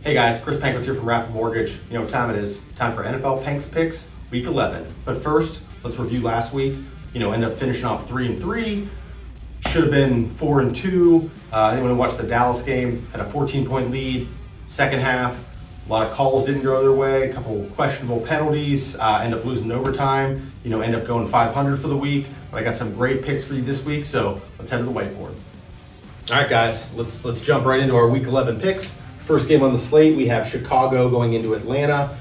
Hey guys, Chris Panks here from Rapid Mortgage. You know what time it is? Time for NFL Panks picks, week 11. But first, let's review last week. Ended up finishing off 3-3. Should have been 4-2. Anyone who watched the Dallas game had a 14-point lead. Second half, a lot of calls didn't go their way. A couple questionable penalties. End up losing overtime. End up going 500 for the week. But I got some great picks for you this week. So let's head to the whiteboard. All right, guys, let's jump right into our week 11 picks. First game on the slate, we have Chicago going into Atlanta.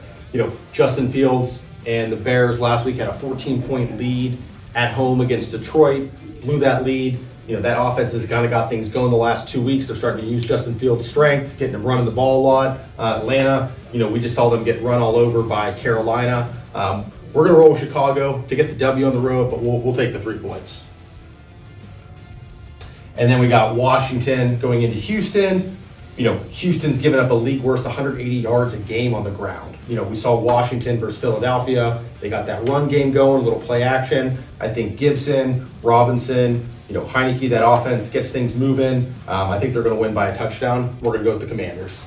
Justin Fields and the Bears last week had a 14-point lead at home against Detroit. Blew that lead. That offense has kind of got things going the last 2 weeks. They're starting to use Justin Fields' strength, getting him running the ball a lot. Atlanta, we just saw them get run all over by Carolina. We're going to roll with Chicago to get the W on the road, but we'll take the 3 points. And then we got Washington going into Houston. Houston's given up a league worst 180 yards a game on the ground. We saw Washington versus Philadelphia. They got that run game going, a little play action. I think Gibson, Robinson, Heineke, that offense gets things moving. I think they're going to win by a touchdown. We're going to go with the Commanders.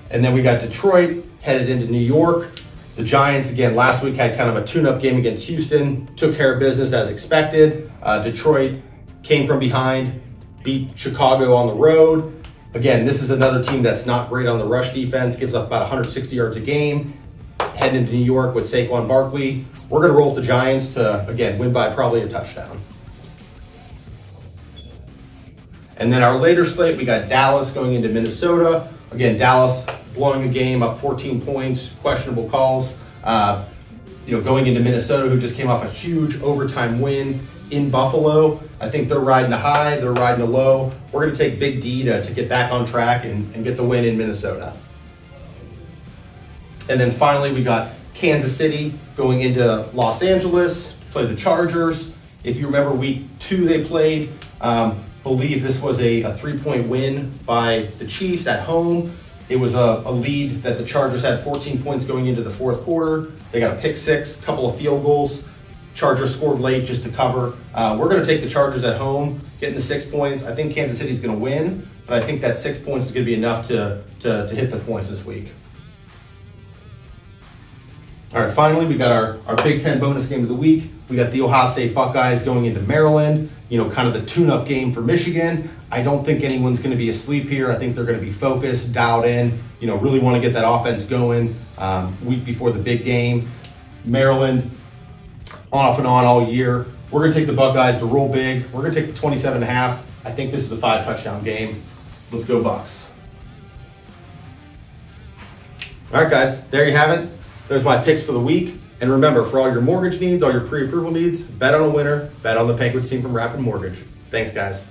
And then we got Detroit headed into New York. The Giants, again, last week had kind of a tune-up game against Houston. Took care of business as expected. Detroit came from behind, beat Chicago on the road. Again, this is another team that's not great on the rush defense, gives up about 160 yards a game. Heading into New York with Saquon Barkley. We're going to roll with the Giants to, again, win by probably a touchdown. And then our later slate, we got Dallas going into Minnesota. Again, Dallas blowing the game up 14 points, questionable calls. Going into Minnesota, who just came off a huge overtime win in Buffalo. I think they're riding the high, they're riding the low. We're going to take Big D to get back on track and get the win in Minnesota. And then finally, we got Kansas City going into Los Angeles to play the Chargers. If you remember week 2 they played, believe this was a 3-point win by the Chiefs at home. It was a lead that the Chargers had 14 points going into the fourth quarter. They got a pick six, couple of field goals. Chargers scored late just to cover. We're going to take the Chargers at home, getting the 6 points. I think Kansas City's going to win, but I think that 6 points is going to be enough to hit the points this week. All right, finally, we got our Big Ten bonus game of the week. We got the Ohio State Buckeyes going into Maryland, kind of the tune-up game for Michigan. I don't think anyone's going to be asleep here. I think they're going to be focused, dialed in, really want to get that offense going week before the big game. Maryland, off and on all year. We're going to take the Buckeyes to roll big. We're going to take the 27.5. I think this is a 5-touchdown game. Let's go Bucks. All right, guys, there you have it. There's my picks for the week. And remember, for all your mortgage needs, all your pre-approval needs, bet on a winner, bet on the Panks team from Rapid Mortgage. Thanks, guys.